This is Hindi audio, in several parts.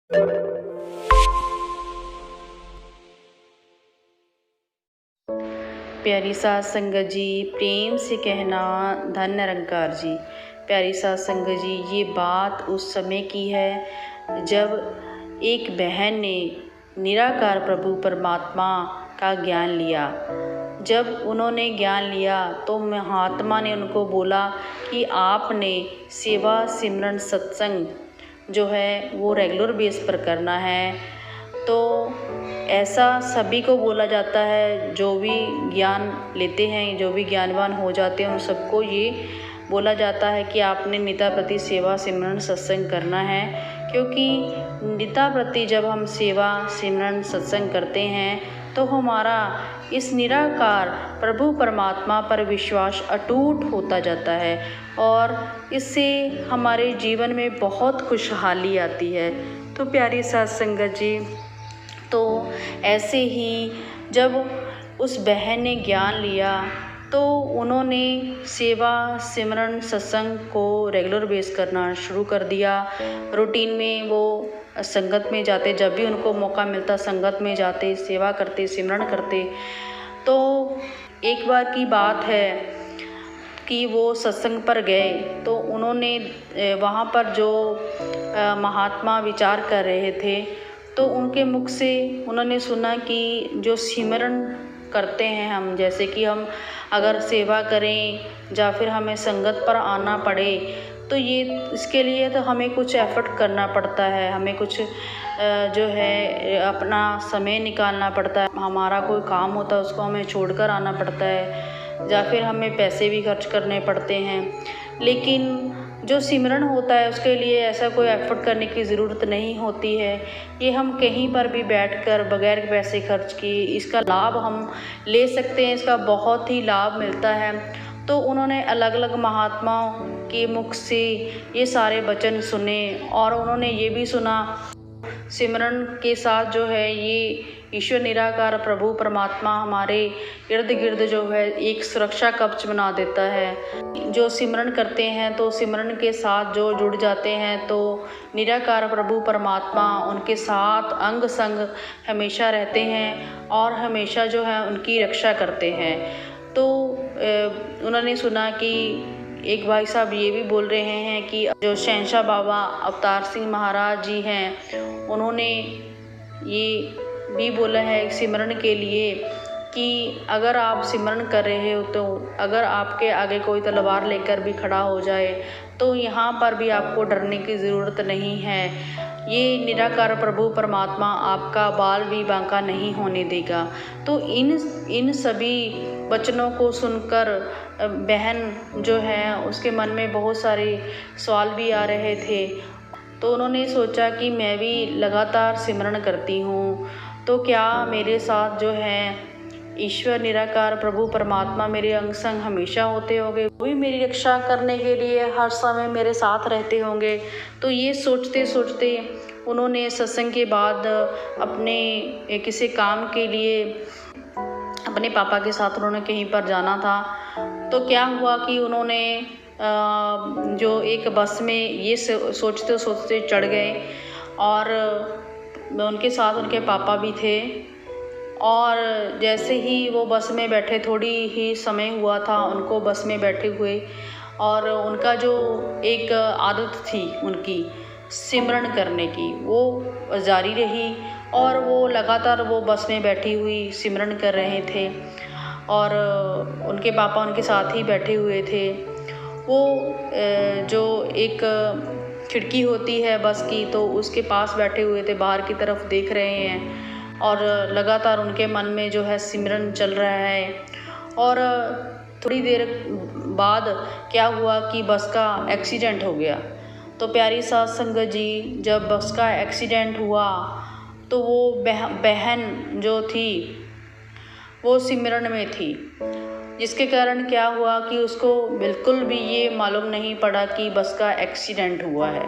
प्यारी साध संगत जी, प्रेम से कहना धन निरंकार जी। प्यारी साध संगत जी, ये बात उस समय की है जब एक बहन ने निराकार प्रभु परमात्मा का ज्ञान लिया। जब उन्होंने ज्ञान लिया तो महात्मा ने उनको बोला कि आपने सेवा सिमरन सत्संग जो है वो रेगुलर बेस पर करना है। तो ऐसा सभी को बोला जाता है, जो भी ज्ञान लेते हैं, जो भी ज्ञानवान हो जाते हैं, उन सबको ये बोला जाता है कि आपने निता प्रति सेवा सिमरन सत्संग करना है। क्योंकि निता प्रति जब हम सेवा सिमरन सत्संग करते हैं तो हमारा इस निराकार प्रभु परमात्मा पर विश्वास अटूट होता जाता है और इससे हमारे जीवन में बहुत खुशहाली आती है। तो प्यारी साध संगत जी, तो ऐसे ही जब उस बहन ने ज्ञान लिया तो उन्होंने सेवा सिमरन सत्संग को रेगुलर बेस करना शुरू कर दिया। रूटीन में वो संगत में जाते, जब भी उनको मौका मिलता संगत में जाते, सेवा करते, सिमरन करते। तो एक बार की बात है कि वो सत्संग पर गए तो उन्होंने वहाँ पर जो महात्मा विचार कर रहे थे तो उनके मुख से उन्होंने सुना कि जो सिमरन करते हैं हम, जैसे कि हम अगर सेवा करें या फिर हमें संगत पर आना पड़े तो ये इसके लिए तो हमें कुछ एफर्ट करना पड़ता है, हमें कुछ जो है अपना समय निकालना पड़ता है। हमारा कोई काम होता है उसको हमें छोड़कर आना पड़ता है या फिर हमें पैसे भी खर्च करने पड़ते हैं। लेकिन जो सिमरन होता है उसके लिए ऐसा कोई एफर्ट करने की ज़रूरत नहीं होती है। ये हम कहीं पर भी बैठकर बगैर पैसे खर्च किए इसका लाभ हम ले सकते हैं, इसका बहुत ही लाभ मिलता है। तो उन्होंने अलग अलग महात्माओं के मुख से ये सारे वचन सुने और उन्होंने ये भी सुना सिमरन के साथ जो है ये ईश्वर निराकार प्रभु परमात्मा हमारे इर्द गिर्द जो है एक सुरक्षा कवच बना देता है। जो सिमरन करते हैं तो सिमरन के साथ जो जुड़ जाते हैं तो निराकार प्रभु परमात्मा उनके साथ अंग संग हमेशा रहते हैं और हमेशा जो है उनकी रक्षा करते हैं। तो उन्होंने सुना कि एक भाई साहब ये भी बोल रहे हैं कि जो शहंशाह बाबा अवतार सिंह महाराज जी हैं उन्होंने ये भी बोला है सिमरन के लिए कि अगर आप सिमरन कर रहे हो तो अगर आपके आगे कोई तलवार लेकर भी खड़ा हो जाए तो यहाँ पर भी आपको डरने की ज़रूरत नहीं है। ये निराकार प्रभु परमात्मा आपका बाल भी बांका नहीं होने देगा। तो इन सभी वचनों को सुनकर बहन जो है उसके मन में बहुत सारे सवाल भी आ रहे थे। तो उन्होंने सोचा कि मैं भी लगातार सिमरन करती हूँ तो क्या मेरे साथ जो है ईश्वर निराकार प्रभु परमात्मा मेरे अंग संग हमेशा होते होंगे, वो भी मेरी रक्षा करने के लिए हर समय मेरे साथ रहते होंगे। तो ये सोचते सोचते उन्होंने सत्संग के बाद अपने किसी काम के लिए अपने पापा के साथ उन्होंने कहीं पर जाना था। तो क्या हुआ कि उन्होंने जो एक बस में ये सोचते सोचते चढ़ गए और उनके साथ उनके पापा भी थे। और जैसे ही वो बस में बैठे, थोड़ी ही समय हुआ था उनको बस में बैठे हुए, और उनका जो एक आदत थी उनकी सिमरन करने की वो जारी रही और वो लगातार वो बस में बैठी हुई सिमरन कर रहे थे और उनके पापा उनके साथ ही बैठे हुए थे। वो जो एक खिड़की होती है बस की तो उसके पास बैठे हुए थे, बाहर की तरफ देख रहे हैं और लगातार उनके मन में जो है सिमरन चल रहा है। और थोड़ी देर बाद क्या हुआ कि बस का एक्सीडेंट हो गया। तो प्यारी साध संगत जी, जब बस का एक्सीडेंट हुआ तो वो बहन जो थी वो सिमरन में थी, जिसके कारण क्या हुआ कि उसको बिल्कुल भी ये मालूम नहीं पड़ा कि बस का एक्सीडेंट हुआ है।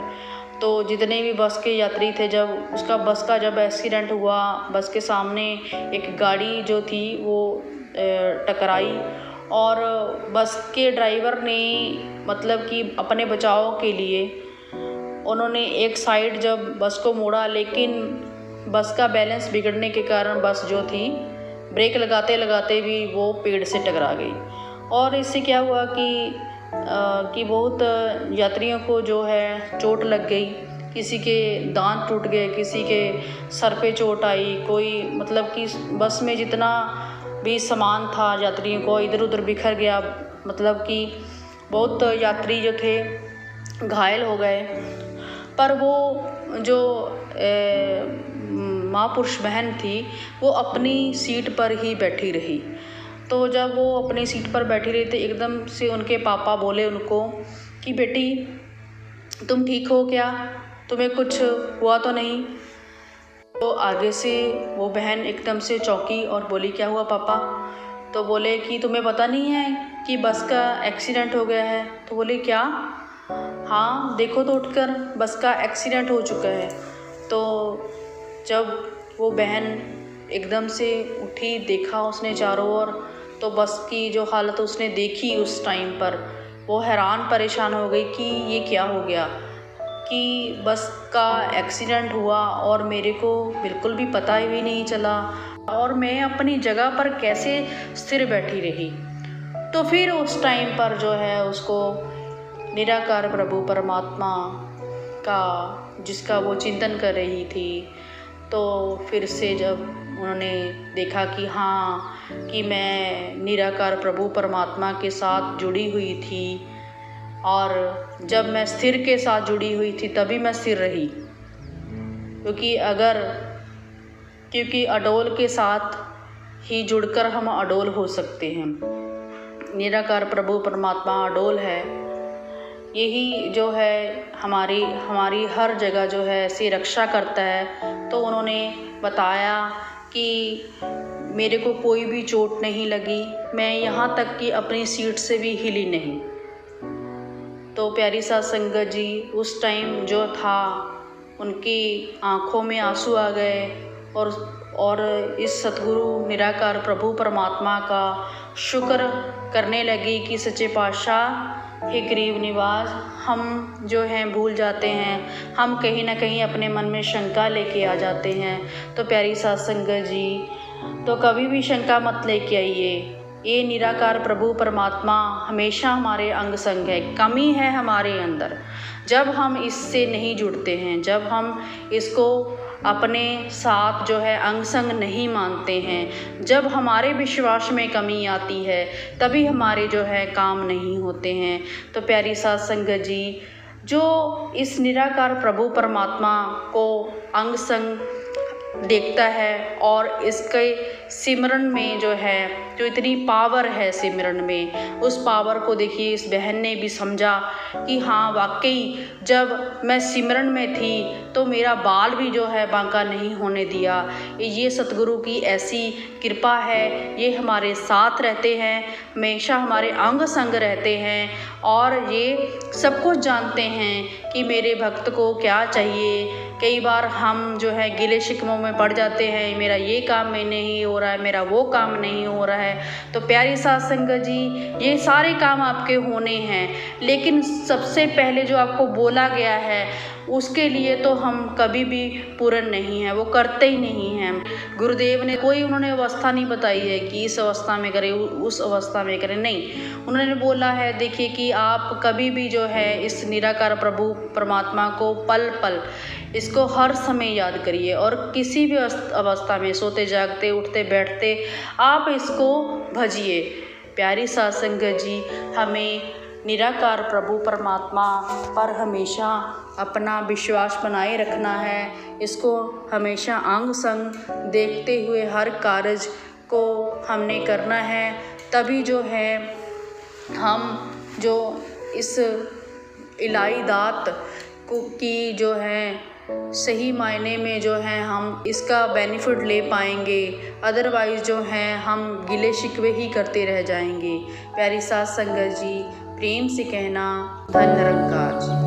तो जितने भी बस के यात्री थे, जब उसका बस का जब एक्सीडेंट हुआ, बस के सामने एक गाड़ी जो थी वो टकराई और बस के ड्राइवर ने मतलब कि अपने बचाव के लिए उन्होंने एक साइड जब बस को मोड़ा, लेकिन बस का बैलेंस बिगड़ने के कारण बस जो थी ब्रेक लगाते लगाते भी वो पेड़ से टकरा गई। और इससे क्या हुआ कि बहुत यात्रियों को जो है चोट लग गई, किसी के दांत टूट गए, किसी के सर पे चोट आई, कोई मतलब कि बस में जितना भी सामान था यात्रियों को इधर उधर बिखर गया, मतलब कि बहुत यात्री जो थे घायल हो गए। पर वो जो महापुरुष बहन थी वो अपनी सीट पर ही बैठी रही। तो जब वो अपनी सीट पर बैठी रही थी, एकदम से उनके पापा बोले उनको कि बेटी तुम ठीक हो क्या, तुम्हें कुछ हुआ तो नहीं। तो आगे से वो बहन एकदम से चौंकी और बोली क्या हुआ पापा। तो बोले कि तुम्हें पता नहीं है कि बस का एक्सीडेंट हो गया है। तो बोले क्या, हाँ देखो तो उठकर, बस का एक्सीडेंट हो चुका है। तो जब वो बहन एकदम से उठी, देखा उसने चारों ओर, तो बस की जो हालत उसने देखी उस टाइम पर, वो हैरान परेशान हो गई कि ये क्या हो गया, कि बस का एक्सीडेंट हुआ और मेरे को बिल्कुल भी पता ही नहीं चला, और मैं अपनी जगह पर कैसे स्थिर बैठी रही। तो फिर उस टाइम पर जो है उसको निराकार प्रभु परमात्मा का, जिसका वो चिंतन कर रही थी, तो फिर से जब उन्होंने देखा कि हाँ कि मैं निराकार प्रभु परमात्मा के साथ जुड़ी हुई थी, और जब मैं स्थिर के साथ जुड़ी हुई थी तभी मैं स्थिर रही, क्योंकि अडोल के साथ ही जुड़कर हम अडोल हो सकते हैं। निराकार प्रभु परमात्मा अडोल है, यही जो है हमारी हर जगह जो है ऐसी रक्षा करता है। तो उन्होंने बताया कि मेरे को कोई भी चोट नहीं लगी, मैं यहाँ तक कि अपनी सीट से भी हिली नहीं। तो प्यारी साध संगत जी उस टाइम जो था उनकी आँखों में आंसू आ गए, और इस सतगुरु निराकार प्रभु परमात्मा का शुक्र करने लगी कि सच्चे पातशाह हे गरीब निवास, हम जो हैं भूल जाते हैं, हम कहीं ना कहीं अपने मन में शंका लेके आ जाते हैं। तो प्यारी साध संगत जी, तो कभी भी शंका मत लेके आइए, ये निराकार प्रभु परमात्मा हमेशा हमारे अंग संग है। कमी है हमारे अंदर, जब हम इससे नहीं जुड़ते हैं, जब हम इसको अपने साथ जो है अंग संग नहीं मानते हैं, जब हमारे विश्वास में कमी आती है तभी हमारे जो है काम नहीं होते हैं। तो प्यारी साध संगत जी, जो इस निराकार प्रभु परमात्मा को अंग संग देखता है और इसके सिमरन में जो है जो इतनी पावर है सिमरन में, उस पावर को देखिए इस बहन ने भी समझा कि हाँ वाकई जब मैं सिमरन में थी तो मेरा बाल भी जो है बांका नहीं होने दिया। ये सतगुरु की ऐसी कृपा है, ये हमारे साथ रहते हैं, हमेशा हमारे अंग संग रहते हैं, और ये सब कुछ जानते हैं कि मेरे भक्त को क्या चाहिए। कई बार हम जो है गिले शिकवों में पड़ जाते हैं, मेरा ये काम में नहीं हो रहा है, मेरा वो काम नहीं हो रहा है। तो प्यारी साध संगत जी, ये सारे काम आपके होने हैं, लेकिन सबसे पहले जो आपको बोला गया है उसके लिए तो हम कभी भी पूर्ण नहीं हैं, वो करते ही नहीं हैं। गुरुदेव ने कोई उन्होंने अवस्था नहीं बताई है कि इस अवस्था में करें, उस अवस्था में करें, नहीं। उन्होंने बोला है देखिए कि आप कभी भी जो है इस निराकार प्रभु परमात्मा को पल पल इसको हर समय याद करिए, और किसी भी अवस्था में सोते जागते उठते बैठते आप इसको भजिए। प्यारी साध संगत जी, हमें निराकार प्रभु परमात्मा पर हमेशा अपना विश्वास बनाए रखना है, इसको हमेशा अंग संग देखते हुए हर कार्य को हमने करना है। तभी जो है हम जो इस इलाही दात की जो है सही मायने में जो है हम इसका बेनिफिट ले पाएंगे, अदरवाइज़ जो है हम गिले शिकवे ही करते रह जाएंगे। प्यारी साध संगत जी, प्रेम से कहना धन निरंकार जी।